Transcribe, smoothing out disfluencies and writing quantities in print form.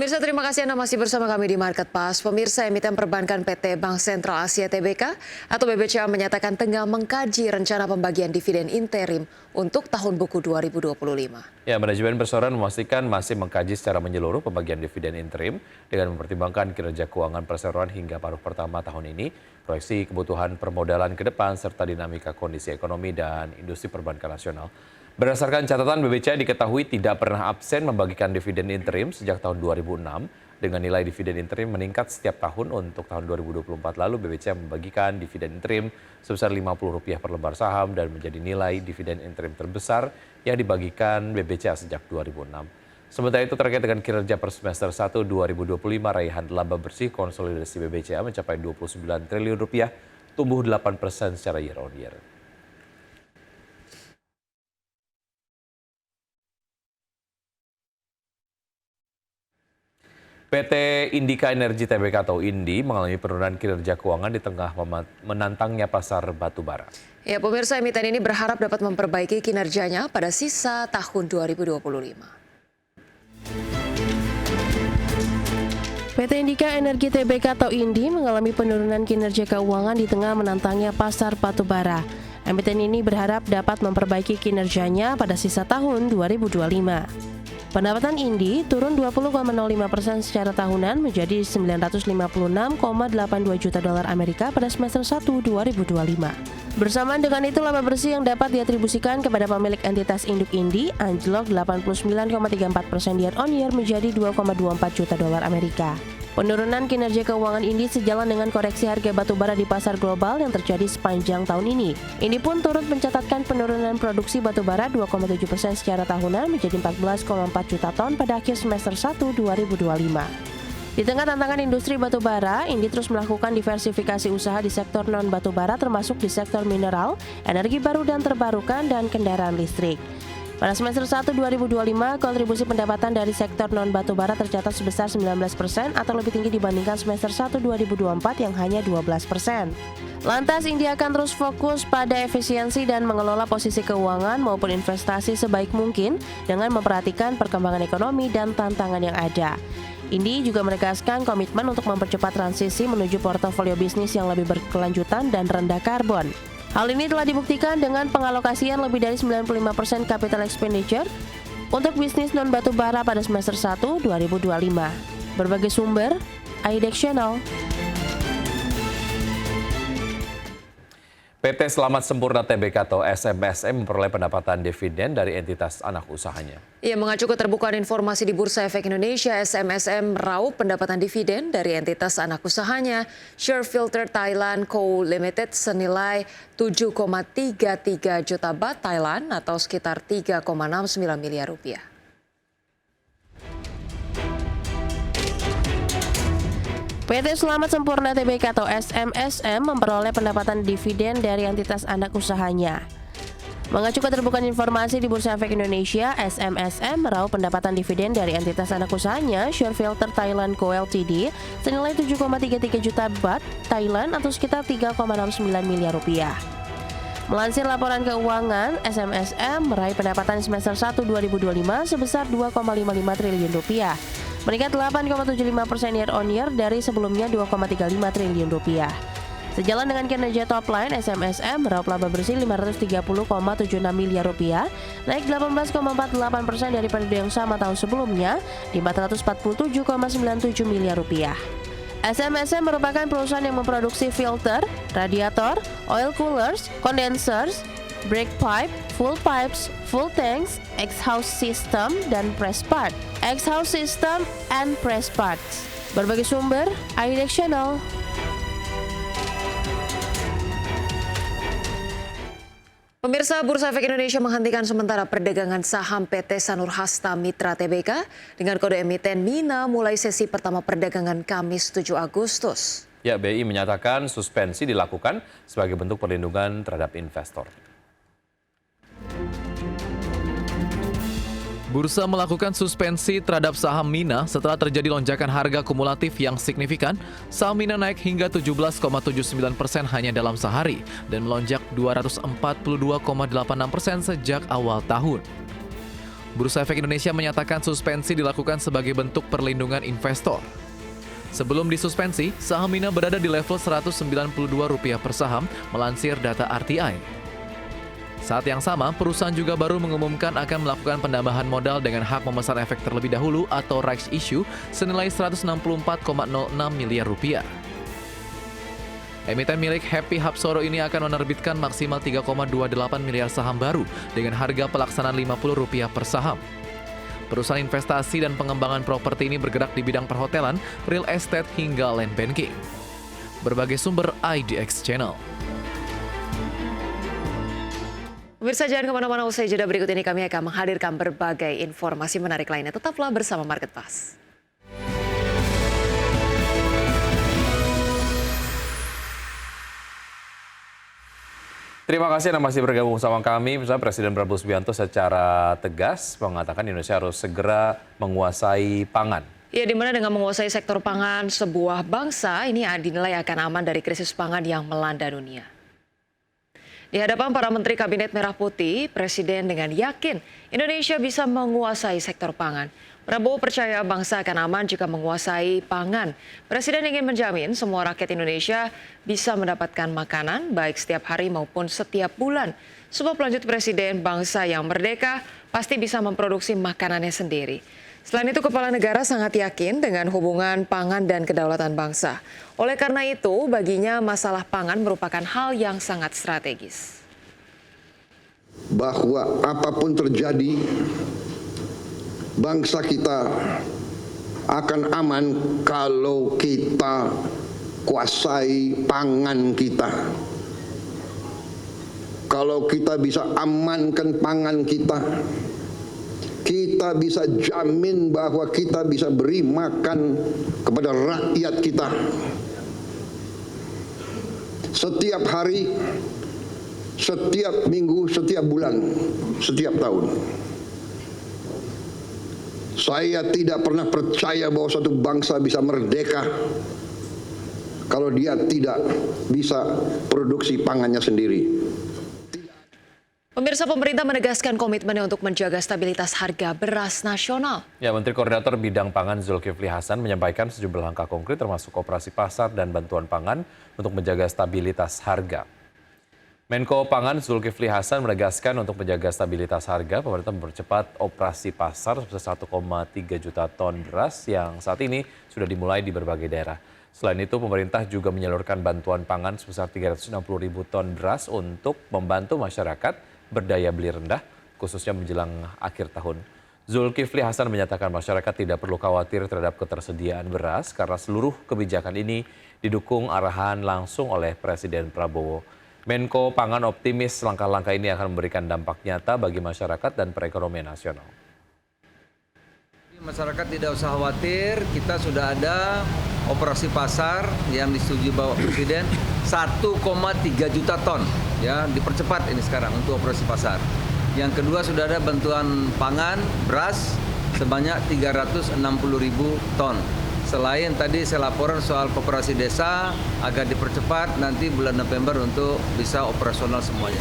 Pemirsa, terima kasih Anda masih bersama kami di Market Pass. Pemirsa, emiten perbankan PT Bank Sentral Asia Tbk atau BBCA menyatakan tengah mengkaji rencana pembagian dividen interim untuk tahun buku 2025. Ya, manajemen perseroan memastikan masih mengkaji secara menyeluruh pembagian dividen interim dengan mempertimbangkan kinerja keuangan perseroan hingga paruh pertama tahun ini, proyeksi kebutuhan permodalan ke depan, serta dinamika kondisi ekonomi dan industri perbankan nasional. Berdasarkan catatan, BBCA diketahui tidak pernah absen membagikan dividen interim sejak tahun 2006 dengan nilai dividen interim meningkat setiap tahun. Untuk tahun 2024 lalu, BBCA membagikan dividen interim sebesar Rp50 per lembar saham dan menjadi nilai dividen interim terbesar yang dibagikan BBCA sejak 2006. Sementara itu, terkait dengan kinerja per semester 1 2025, raihan laba bersih konsolidasi BBCA mencapai Rp29 triliun, tumbuh 8% secara year on year. PT Indika Energi Tbk atau INDI mengalami penurunan kinerja keuangan di tengah menantangnya pasar batubara. Ya, pemirsa, emiten ini berharap dapat memperbaiki kinerjanya pada sisa tahun 2025. PT Indika Energi Tbk atau INDI mengalami penurunan kinerja keuangan di tengah menantangnya pasar batubara. Emiten ini berharap dapat memperbaiki kinerjanya pada sisa tahun 2025. Pendapatan INDI turun 20,05% secara tahunan menjadi 956,82 juta dolar Amerika pada semester 1 2025. Bersamaan dengan itu, laba bersih yang dapat diatribusikan kepada pemilik entitas induk INDI anjlok 89,34% year on year menjadi 2,24 juta dolar Amerika. Penurunan kinerja keuangan INDI sejalan dengan koreksi harga batubara di pasar global yang terjadi sepanjang tahun ini. INDI pun turut mencatatkan penurunan produksi batubara 2,7% secara tahunan menjadi 14,4 juta ton pada akhir semester 1 2025. Di tengah tantangan industri batubara, INDI terus melakukan diversifikasi usaha di sektor non-batubara termasuk di sektor mineral, energi baru dan terbarukan, dan kendaraan listrik. Pada semester 1 2025, kontribusi pendapatan dari sektor non-batubara tercatat sebesar 19% atau lebih tinggi dibandingkan semester 1 2024 yang hanya 12%. Lantas, INDI akan terus fokus pada efisiensi dan mengelola posisi keuangan maupun investasi sebaik mungkin dengan memperhatikan perkembangan ekonomi dan tantangan yang ada. INDI juga menegaskan komitmen untuk mempercepat transisi menuju portofolio bisnis yang lebih berkelanjutan dan rendah karbon. Hal ini telah dibuktikan dengan pengalokasian lebih dari 95% capital expenditure untuk bisnis non-batubara pada semester 1 2025. Berbagai sumber, IDEX Channel. PT Selamat Sempurna Tbk atau SMSM memperoleh pendapatan dividen dari entitas anak usahanya. Ia mengacu keterbukaan informasi di Bursa Efek Indonesia, SMSM meraup pendapatan dividen dari entitas anak usahanya, Sharefilter Thailand Co. Limited senilai 7,33 juta baht Thailand atau sekitar 3,69 miliar rupiah. PT Selamat Sempurna Tbk atau SMSM memperoleh pendapatan dividen dari entitas anak usahanya. Mengacu keterbukaan informasi di Bursa Efek Indonesia, SMSM meraup pendapatan dividen dari entitas anak usahanya, Sharefilter Thailand Co. Ltd, senilai 7,33 juta baht Thailand atau sekitar 3,69 miliar rupiah. Melansir laporan keuangan, SMSM meraih pendapatan semester 1 2025 sebesar 2,55 triliun rupiah. Meningkat 8,75% year on year dari sebelumnya 2,35 triliun rupiah. Sejalan dengan kinerja top line, SMSM meraup laba bersih 530,76 miliar rupiah, naik 18,48% dari periode yang sama tahun sebelumnya di 447,97 miliar rupiah. SMSM merupakan perusahaan yang memproduksi filter, radiator, oil coolers, condensers, brake pipe, full pipes, full tanks, exhaust system, dan press part. Exhaust system and press parts. Berbagai sumber, IDEX Channel. Pemirsa, Bursa Efek Indonesia menghentikan sementara perdagangan saham PT Sanur Hasta Mitra Tbk dengan kode emiten MINA mulai sesi pertama perdagangan Kamis 7 Agustus. Ya, BI menyatakan suspensi dilakukan sebagai bentuk perlindungan terhadap investor. Bursa melakukan suspensi terhadap saham MINA setelah terjadi lonjakan harga kumulatif yang signifikan. Saham MINA naik hingga 17,79% hanya dalam sehari dan melonjak 242,86% sejak awal tahun. Bursa Efek Indonesia menyatakan suspensi dilakukan sebagai bentuk perlindungan investor. Sebelum disuspensi, saham Mina berada di level Rp192 per saham, melansir data RTI. Saat yang sama, perusahaan juga baru mengumumkan akan melakukan penambahan modal dengan hak memesan efek terlebih dahulu atau rights issue senilai Rp164,06 miliar. Emiten milik Happy Hapsoro ini akan menerbitkan maksimal 3,28 miliar saham baru dengan harga pelaksanaan Rp50 per saham. Perusahaan investasi dan pengembangan properti ini bergerak di bidang perhotelan, real estate, hingga land banking. Berbagai sumber IDX Channel. Pemirsa jangan kemana-mana, usai jeda berikut ini kami akan menghadirkan berbagai informasi menarik lainnya. Tetaplah bersama Market Pass. Terima kasih Anda masih bergabung sama kami. Misalnya Presiden Prabowo Subianto secara tegas mengatakan Indonesia harus segera menguasai pangan. Ya, di mana dengan menguasai sektor pangan sebuah bangsa ini dinilai akan aman dari krisis pangan yang melanda dunia. Di hadapan para Menteri Kabinet Merah Putih, Presiden dengan yakin Indonesia bisa menguasai sektor pangan. Prabowo percaya bangsa akan aman jika menguasai pangan. Presiden ingin menjamin semua rakyat Indonesia bisa mendapatkan makanan baik setiap hari maupun setiap bulan. Sebab lanjut Presiden, bangsa yang merdeka pasti bisa memproduksi makanannya sendiri. Selain itu, Kepala Negara sangat yakin dengan hubungan pangan dan kedaulatan bangsa. Oleh karena itu, baginya masalah pangan merupakan hal yang sangat strategis. Bahwa apapun terjadi, bangsa kita akan aman kalau kita kuasai pangan kita. Kalau kita bisa amankan pangan kita, kita bisa jamin bahwa kita bisa beri makan kepada rakyat kita. Setiap hari, setiap minggu, setiap bulan, setiap tahun. Saya tidak pernah percaya bahwa suatu bangsa bisa merdeka kalau dia tidak bisa produksi pangannya sendiri. Pemirsa, pemerintah menegaskan komitmennya untuk menjaga stabilitas harga beras nasional. Ya, Menteri Koordinator Bidang Pangan Zulkifli Hasan menyampaikan sejumlah langkah konkret termasuk operasi pasar dan bantuan pangan untuk menjaga stabilitas harga. Menko Pangan Zulkifli Hasan menegaskan untuk menjaga stabilitas harga, pemerintah mempercepat operasi pasar sebesar 1,3 juta ton beras yang saat ini sudah dimulai di berbagai daerah. Selain itu, pemerintah juga menyalurkan bantuan pangan sebesar 360.000 ton beras untuk membantu masyarakat berdaya beli rendah, khususnya menjelang akhir tahun. Zulkifli Hasan menyatakan masyarakat tidak perlu khawatir terhadap ketersediaan beras karena seluruh kebijakan ini didukung arahan langsung oleh Presiden Prabowo. Menko Pangan optimis langkah-langkah ini akan memberikan dampak nyata bagi masyarakat dan perekonomian nasional. Masyarakat tidak usah khawatir, kita sudah ada operasi pasar yang disetujui Bapak Presiden 1,3 juta ton, ya dipercepat ini sekarang untuk operasi pasar. Yang kedua sudah ada bantuan pangan beras sebanyak 360.000 ton. Selain tadi saya laporan soal koperasi desa agar dipercepat nanti bulan November untuk bisa operasional semuanya.